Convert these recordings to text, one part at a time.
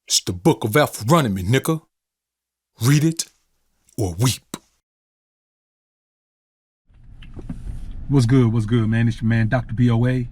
It's the book of Alpharonomy, nigga. Read it or weep. What's good, man? It's your man, Dr. BOA. I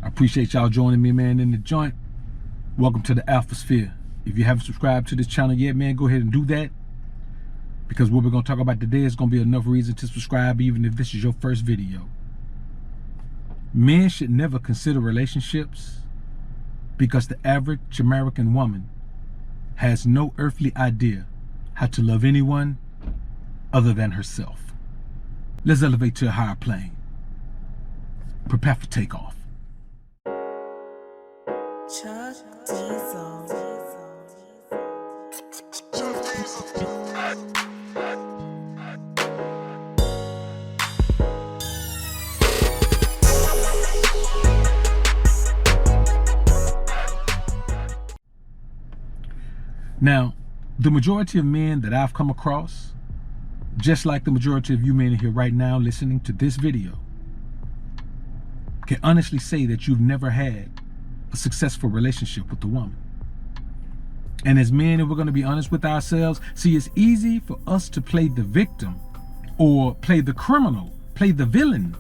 appreciate y'all joining me, man, in the joint. Welcome to the Alpha Sphere. If you haven't subscribed to this channel yet, man, go ahead and do that. Because what we're going to talk about today is going to be enough reason to subscribe, even if this is your first video. Men should never consider relationships because the average American woman has no earthly idea how to love anyone other than herself. Let's elevate to a higher plane. Prepare for takeoff. Now, the majority of men that I've come across, just like the majority of you men here right now listening to this video, can honestly say that you've never had a successful relationship with a woman. And as men, if we're going to be honest with ourselves, see, it's easy for us to play the victim or play the criminal, play the villain,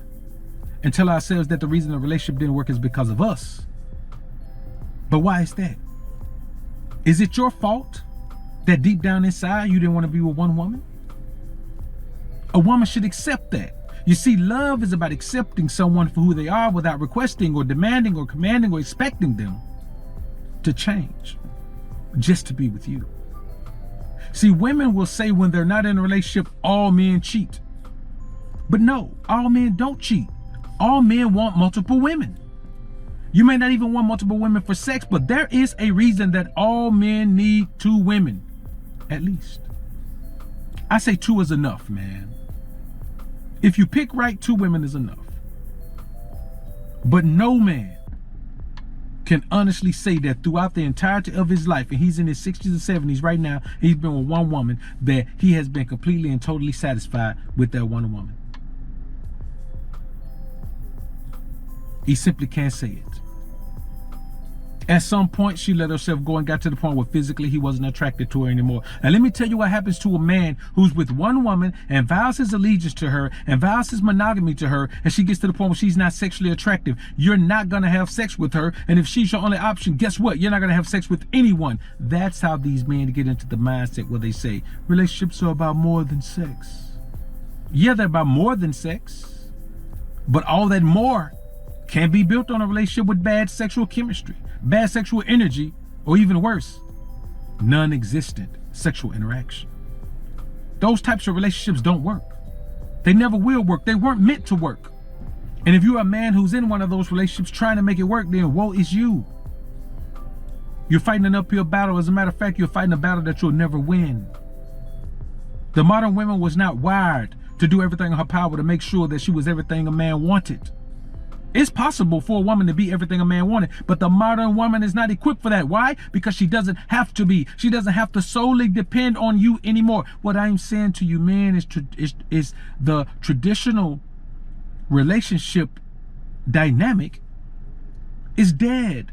and tell ourselves that the reason the relationship didn't work is because of us. But why is that? Is it your fault that deep down inside you didn't want to be with one woman? A woman should accept that. You see, love is about accepting someone for who they are without requesting or demanding or commanding or expecting them to change just to be with you. See, women will say when they're not in a relationship, all men cheat. But no, all men don't cheat. All men want multiple women. You may not even want multiple women for sex, but there is a reason that all men need 2 women, at least. I say 2 is enough, man. If you pick right, 2 women is enough. But no man can honestly say that throughout the entirety of his life, and he's in his 60s and 70s right now, he's been with one woman, that he has been completely and totally satisfied with that one woman. He simply can't say it. At some point, she let herself go and got to the point where physically he wasn't attracted to her anymore. And let me tell you what happens to a man who's with one woman and vows his allegiance to her and vows his monogamy to her, and she gets to the point where she's not sexually attractive. You're not going to have sex with her. And if she's your only option, guess what? You're not going to have sex with anyone. That's how these men get into the mindset where they say relationships are about more than sex. Yeah, they're about more than sex. But all that more can be built on a relationship with bad sexual chemistry, bad sexual energy, or even worse, non-existent sexual interaction. Those types of relationships don't work. They never will work. They weren't meant to work. And if you're a man who's in one of those relationships trying to make it work, then woe is you. You're fighting an uphill battle. As a matter of fact, you're fighting a battle that you'll never win. The modern woman was not wired to do everything in her power to make sure that she was everything a man wanted. It's possible for a woman to be everything a man wanted, but the modern woman is not equipped for that. Why? Because she doesn't have to be. She doesn't have to solely depend on you anymore. What I'm saying to you, man, is the traditional relationship dynamic is dead.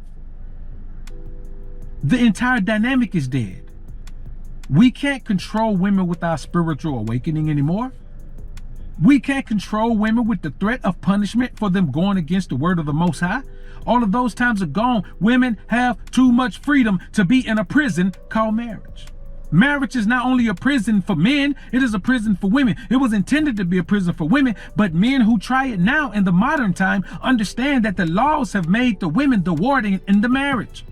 The entire dynamic is dead. We can't control women with our spiritual awakening anymore. We can't control women with the threat of punishment for them going against the word of the Most High. All of those times are gone. Women have too much freedom to be in a prison called marriage. Marriage is not only a prison for men, it is a prison for women. It was intended to be a prison for women, but men who try it now in the modern time understand that the laws have made the women the warden in the marriage.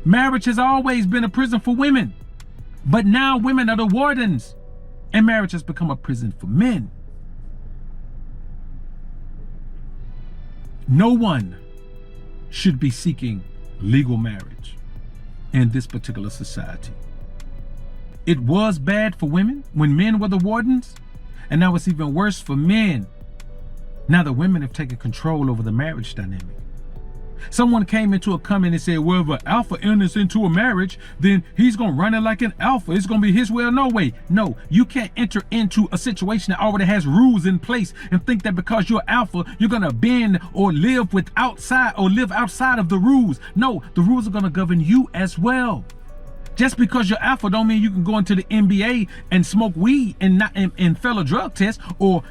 Marriage has always been a prison for women, but now women are the wardens, and marriage has become a prison for men. No one should be seeking legal marriage in this particular society. It was bad for women when men were the wardens, and now it's even worse for men. Now the women have taken control over the marriage dynamic. Someone came into a comment and said, well, if an alpha enters into a marriage, then he's going to run it like an alpha. It's going to be his way or no way. No, you can't enter into a situation that already has rules in place and think that because you're alpha, you're going to bend or live outside of the rules. No, the rules are going to govern you as well. Just because you're alpha don't mean you can go into the NBA and smoke weed and fail a drug test or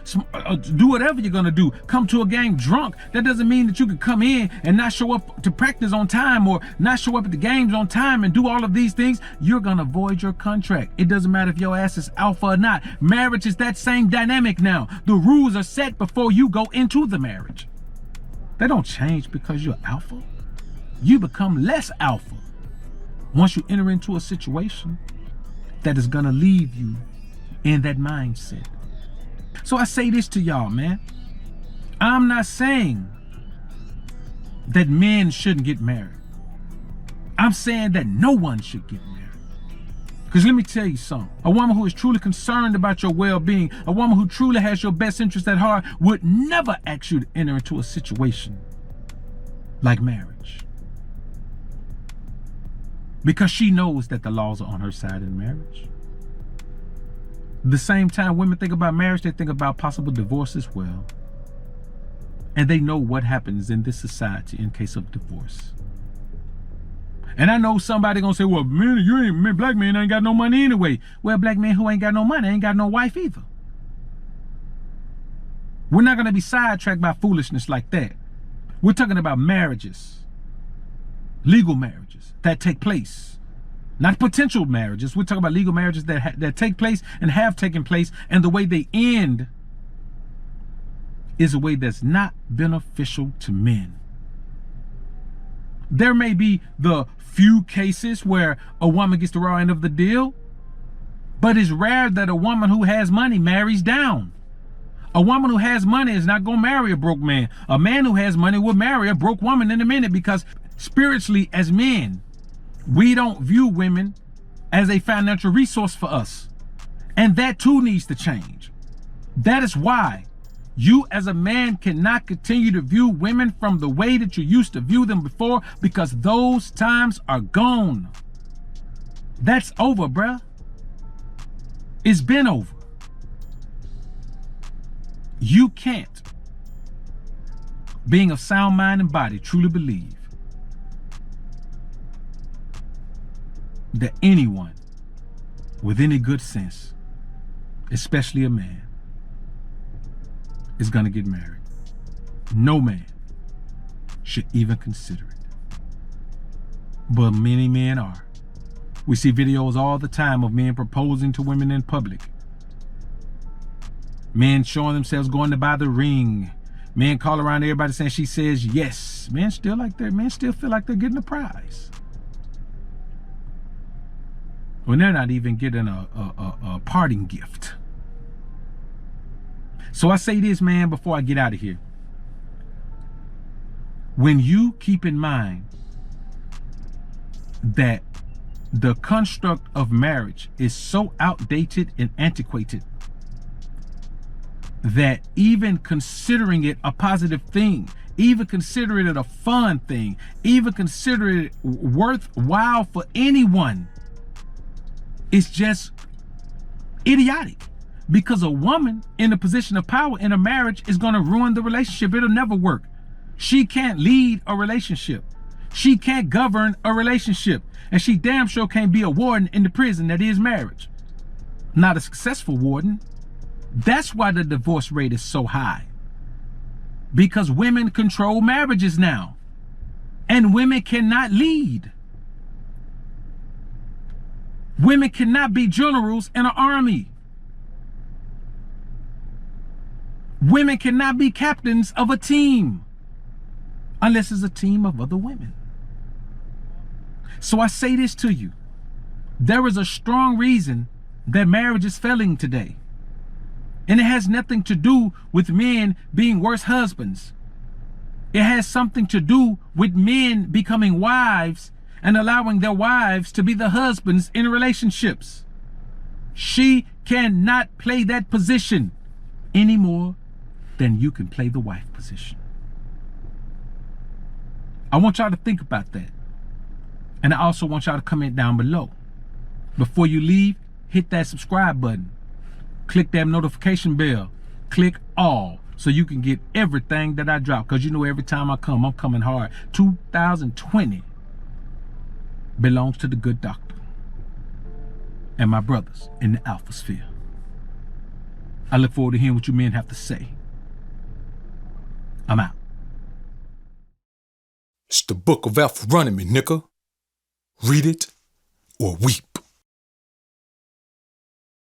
do whatever you're gonna do. Come to a game drunk. That doesn't mean that you can come in and not show up to practice on time or not show up at the games on time and do all of these things. You're gonna void your contract. It doesn't matter if your ass is alpha or not. Marriage is that same dynamic now. The rules are set before you go into the marriage. They don't change because you're alpha. You become less alpha once you enter into a situation that is gonna leave you in that mindset. So I say this to y'all, man. I'm not saying that men shouldn't get married. I'm saying that no one should get married. Because let me tell you something. A woman who is truly concerned about your well-being, a woman who truly has your best interest at heart would never ask you to enter into a situation like marriage. Because she knows that the laws are on her side in marriage. The same time women think about marriage, they think about possible divorce as well. And they know what happens in this society in case of divorce. And I know somebody gonna say, well, black men ain't got no money anyway. Well, black men who ain't got no money ain't got no wife either. We're not gonna be sidetracked by foolishness like that. We're talking about marriages, legal marriages that take place, not potential marriages. We're talking about legal marriages that take place and have taken place, and the way they end is a way that's not beneficial to men. There may be the few cases where a woman gets the raw end of the deal, but it's rare that a woman who has money marries down. A woman who has money is not going to marry a broke man. A man who has money will marry a broke woman in a minute, because spiritually, as men, we don't view women as a financial resource for us. And that too needs to change. That is why you as a man cannot continue to view women from the way that you used to view them before, because those times are gone. That's over, bruh. It's been over. You can't, being of sound mind and body, truly believe that anyone with any good sense, especially a man, is gonna get married. No man should even consider it. But many men are. We see videos all the time of men proposing to women in public. Men showing themselves going to buy the ring. Men call around everybody saying she says yes. Men still feel like they're getting a prize, when they're not even getting a parting gift. So I say this, man, before I get out of here. When you keep in mind that the construct of marriage is so outdated and antiquated that even considering it a positive thing, even considering it a fun thing, even considering it worthwhile for anyone, it's just idiotic. Because a woman in a position of power in a marriage is going to ruin the relationship. It'll never work. She can't lead a relationship. She can't govern a relationship. And she damn sure can't be a warden in the prison that is marriage. Not a successful warden. That's why the divorce rate is so high. Because women control marriages now. And women cannot lead. Women cannot be generals in an army. Women cannot be captains of a team unless it's a team of other women. So I say this to you. There is a strong reason that marriage is failing today. And it has nothing to do with men being worse husbands. It has something to do with men becoming wives and allowing their wives to be the husbands in relationships. She cannot play that position any more than you can play the wife position. I want y'all to think about that. And I also want y'all to comment down below. Before you leave, hit that subscribe button. Click that notification bell. Click all so you can get everything that I drop. Because you know every time I come, I'm coming hard. 2020 belongs to the good doctor and my brothers in the Alpha Sphere. I look forward to hearing what you men have to say. I'm out. It's the book of Alpha running me, nigga. Read it or weep.